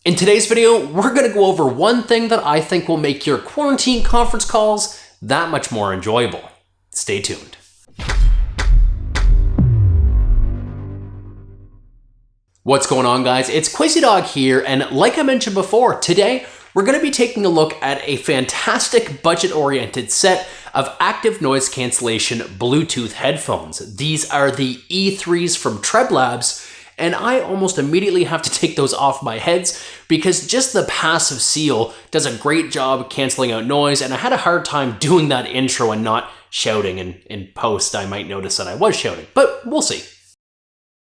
In today's video, we're going to go over one thing that I think will make your quarantine conference calls that much more enjoyable. Stay tuned. What's going on, guys? It's QuazyDog here, and like I mentioned before, today we're going to be taking a look at a fantastic budget-oriented set of active noise cancellation Bluetooth headphones. These are the E3s from TREBLAB, and I almost immediately have to take those off my heads because just the passive seal does a great job canceling out noise, and I had a hard time doing that intro and not shouting. In post, I might notice that I was shouting, but we'll see.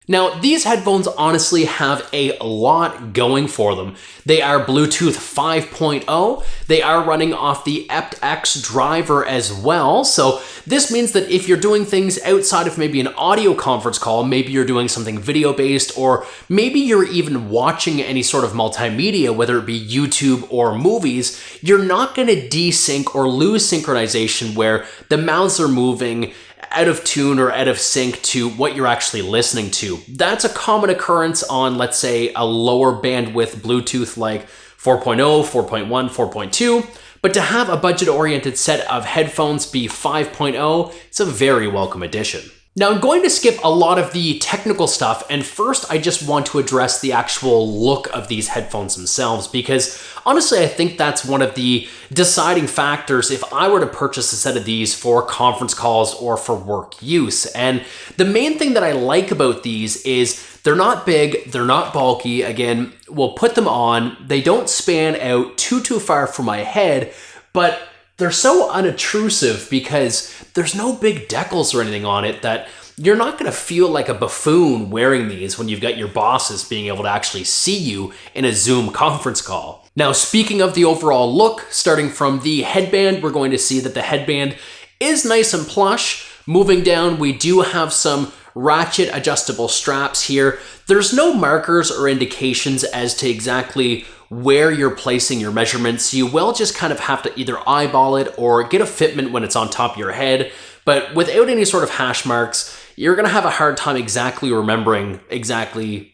Now, these headphones honestly have a lot going for them. They are Bluetooth 5.0. They are running off the aptX driver as well. So this means that if you're doing things outside of maybe an audio conference call, maybe you're doing something video-based, or maybe you're even watching any sort of multimedia, whether it be YouTube or movies, you're not going to desync or lose synchronization where the mouths are moving out of tune or out of sync to what you're actually listening to. That's a common occurrence on, let's say, a lower bandwidth Bluetooth like 4.0, 4.1, 4.2, but to have a budget-oriented set of headphones be 5.0, it's a very welcome addition. Now, I'm going to skip a lot of the technical stuff, and first I just want to address the actual look of these headphones themselves, because honestly I think that's one of the deciding factors if I were to purchase a set of these for conference calls or for work use. And the main thing that I like about these is they're not big, they're not bulky. Again, we'll put them on, they don't span out too far from my head, but they're so unobtrusive because there's no big decals or anything on it that you're not going to feel like a buffoon wearing these when you've got your bosses being able to actually see you in a Zoom conference call. Now, speaking of the overall look, starting from the headband, we're going to see that the headband is nice and plush. Moving down, we do have some ratchet adjustable straps here. There's no markers or indications as to exactly where you're placing your measurements. You will just kind of have to either eyeball it or get a fitment when it's on top of your head. But without any sort of hash marks, you're gonna have a hard time exactly remembering exactly,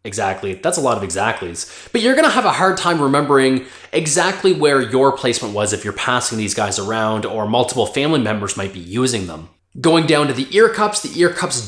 that's a lot of exactlies. But you're gonna have a hard time remembering exactly where your placement was if you're passing these guys around or multiple family members might be using them. Going down to the ear cups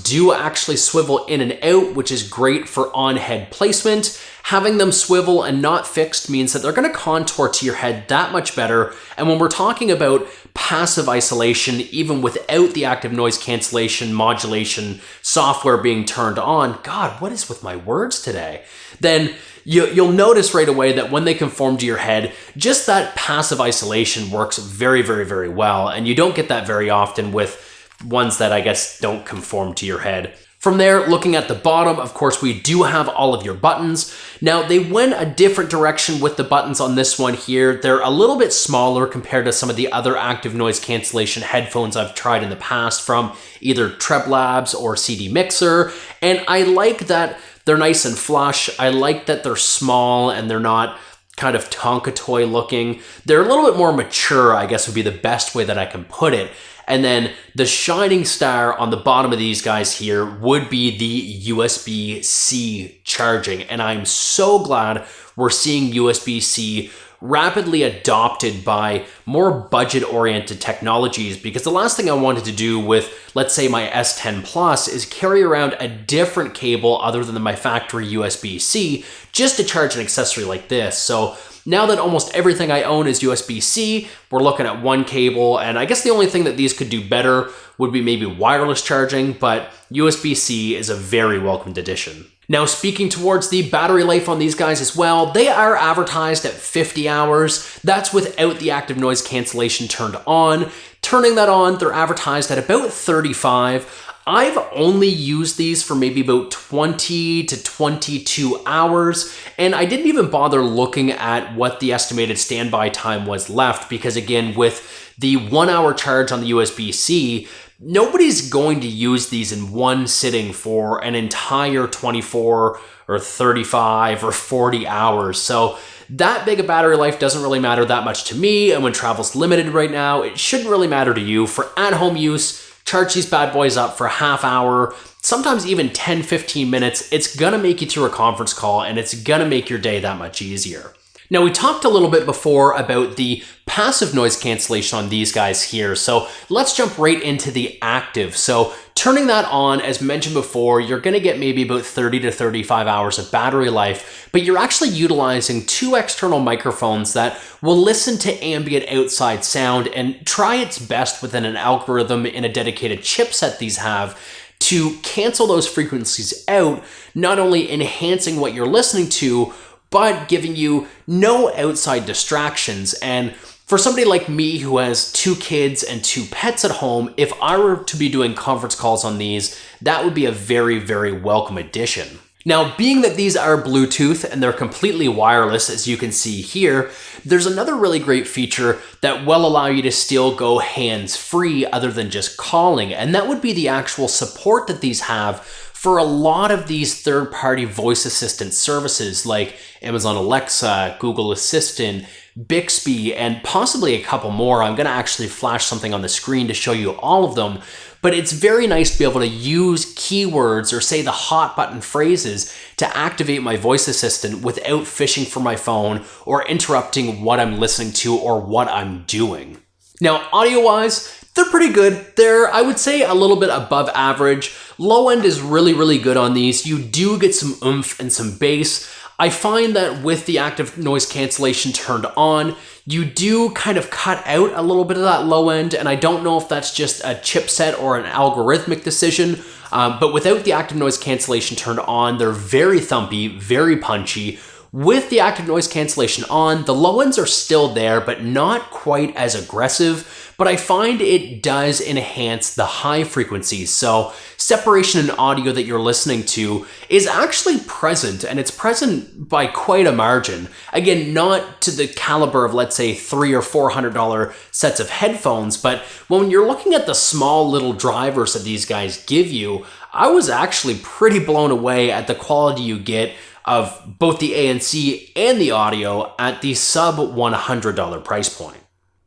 do actually swivel in and out, which is great for on-head placement. Having them swivel and not fixed means that they're going to contour to your head that much better. And when we're talking about passive isolation, even without the active noise cancellation modulation software being turned on, God, what is with my words today? Then you'll notice right away that when they conform to your head, just that passive isolation works very, very, very well. And you don't get that very often with ones that I guess don't conform to your head. From there, looking at the bottom, of course, we do have all of your buttons. Now, they went a different direction with the buttons on this one here. They're a little bit smaller compared to some of the other active noise cancellation headphones I've tried in the past from either TREBLAB or CD Mixer. And I like that they're nice and flush. I like that they're small and they're not kind of Tonka toy looking. They're a little bit more mature, I guess would be the best way that I can put it. And then the shining star on the bottom of these guys here would be the USB-C charging. And I'm so glad we're seeing USB-C rapidly adopted by more budget-oriented technologies, because the last thing I wanted to do with, let's say, my S10 Plus is carry around a different cable other than my factory USB-C just to charge an accessory like this. So now that almost everything I own is USB-C, we're looking at one cable, and I guess the only thing that these could do better would be maybe wireless charging, but USB-C is a very welcomed addition. Now, speaking towards the battery life on these guys as well, they are advertised at 50 hours. That's without the active noise cancellation turned on. Turning that on, they're advertised at about 35. I've only used these for maybe about 20 to 22 hours, and I didn't even bother looking at what the estimated standby time was left, because again, with the 1 hour charge on the USB-C, nobody's going to use these in one sitting for an entire 24 or 35 or 40 hours. So that big a battery life doesn't really matter that much to me, and when travel's limited right now, it shouldn't really matter to you. For at-home use, charge these bad boys up for a half hour, sometimes even 10-15 minutes. It's gonna make you through a conference call, and it's gonna make your day that much easier. Now, we talked a little bit before about the passive noise cancellation on these guys here, so let's jump right into the active. So turning that on, as mentioned before, you're gonna get maybe about 30 to 35 hours of battery life, but you're actually utilizing 2 external microphones that will listen to ambient outside sound and try its best within an algorithm in a dedicated chipset these have to cancel those frequencies out, not only enhancing what you're listening to, but giving you no outside distractions. And for somebody like me who has 2 kids and 2 pets at home, if I were to be doing conference calls on these, that would be a very, very welcome addition. Now, being that these are Bluetooth and they're completely wireless, as you can see here, there's another really great feature that will allow you to still go hands-free other than just calling, and that would be the actual support that these have for a lot of these third-party voice assistant services like Amazon Alexa, Google Assistant, Bixby, and possibly a couple more. I'm gonna actually flash something on the screen to show you all of them, but it's very nice to be able to use keywords or say the hot button phrases to activate my voice assistant without fishing for my phone or interrupting what I'm listening to or what I'm doing. Now, audio-wise, they're pretty good. They're, I would say, a little bit above average. Low end is really, really good on these. You do get some oomph and some bass. I find that with the active noise cancellation turned on, you do kind of cut out a little bit of that low end, and I don't know if that's just a chipset or an algorithmic decision, but without the active noise cancellation turned on, they're very thumpy, very punchy. With the active noise cancellation on, the low ends are still there, but not quite as aggressive, but I find it does enhance the high frequencies. So separation in audio that you're listening to is actually present, and it's present by quite a margin. Again, not to the caliber of, let's say, $300 or $400 sets of headphones, but when you're looking at the small little drivers that these guys give you, I was actually pretty blown away at the quality you get of both the ANC and the audio at the sub $100 price point.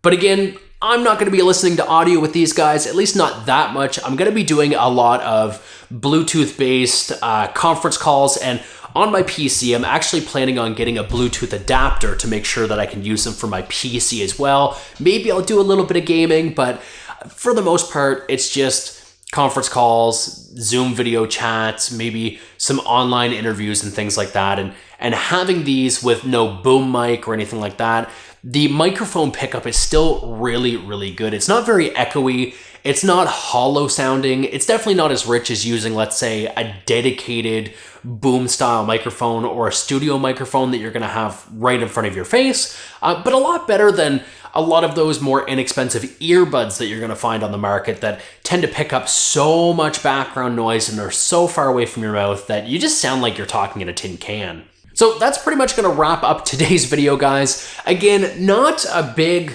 But again, I'm not going to be listening to audio with these guys, at least not that much. I'm going to be doing a lot of Bluetooth-based conference calls, and on my PC, I'm actually planning on getting a Bluetooth adapter to make sure that I can use them for my PC as well. Maybe I'll do a little bit of gaming, but for the most part, it's just conference calls, Zoom video chats, maybe some online interviews and things like that. And having these with no boom mic or anything like that, the microphone pickup is still really, really good. It's not very echoey. It's not hollow sounding. It's definitely not as rich as using, let's say, a dedicated boom style microphone or a studio microphone that you're gonna have right in front of your face, but a lot better than a lot of those more inexpensive earbuds that you're gonna find on the market that tend to pick up so much background noise and are so far away from your mouth that you just sound like you're talking in a tin can. So that's pretty much gonna wrap up today's video, guys. Again, not a big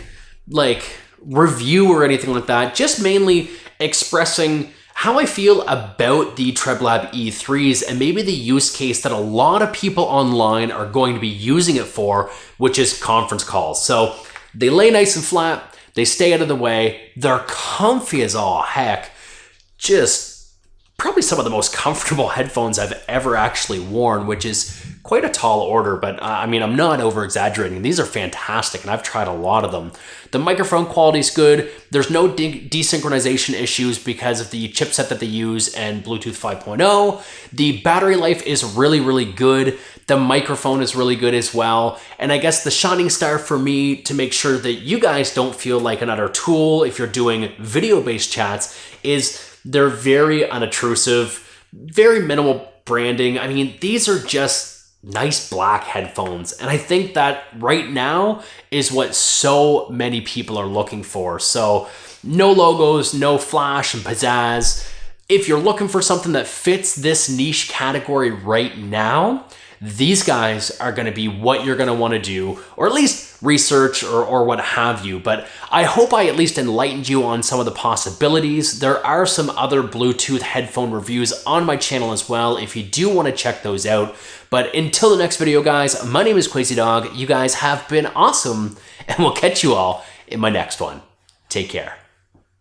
review or anything like that, just mainly expressing how I feel about the TREBLAB E3s and maybe the use case that a lot of people online are going to be using it for, which is conference calls. So they lay nice and flat, they stay out of the way, they're comfy as all heck, just probably some of the most comfortable headphones I've ever actually worn, which is quite a tall order, but I mean, I'm not over exaggerating. These are fantastic, and I've tried a lot of them. The microphone quality is good. There's no desynchronization issues because of the chipset that they use and Bluetooth 5.0. The battery life is really, really good. The microphone is really good as well. And I guess the shining star for me to make sure that you guys don't feel like another tool if you're doing video-based chats is they're very unobtrusive, very minimal branding. I mean, these are just nice black headphones. And I think that right now is what so many people are looking for. So no logos, no flash and pizzazz. If you're looking for something that fits this niche category right now, these guys are going to be what you're going to want to do, or at least research or what have you. But I hope I at least enlightened you on some of the possibilities. There are some other Bluetooth headphone reviews on my channel as well if you do want to check those out. But until the next video, guys, my name is Crazy Dog. You guys have been awesome, and we'll catch you all in my next one. Take care.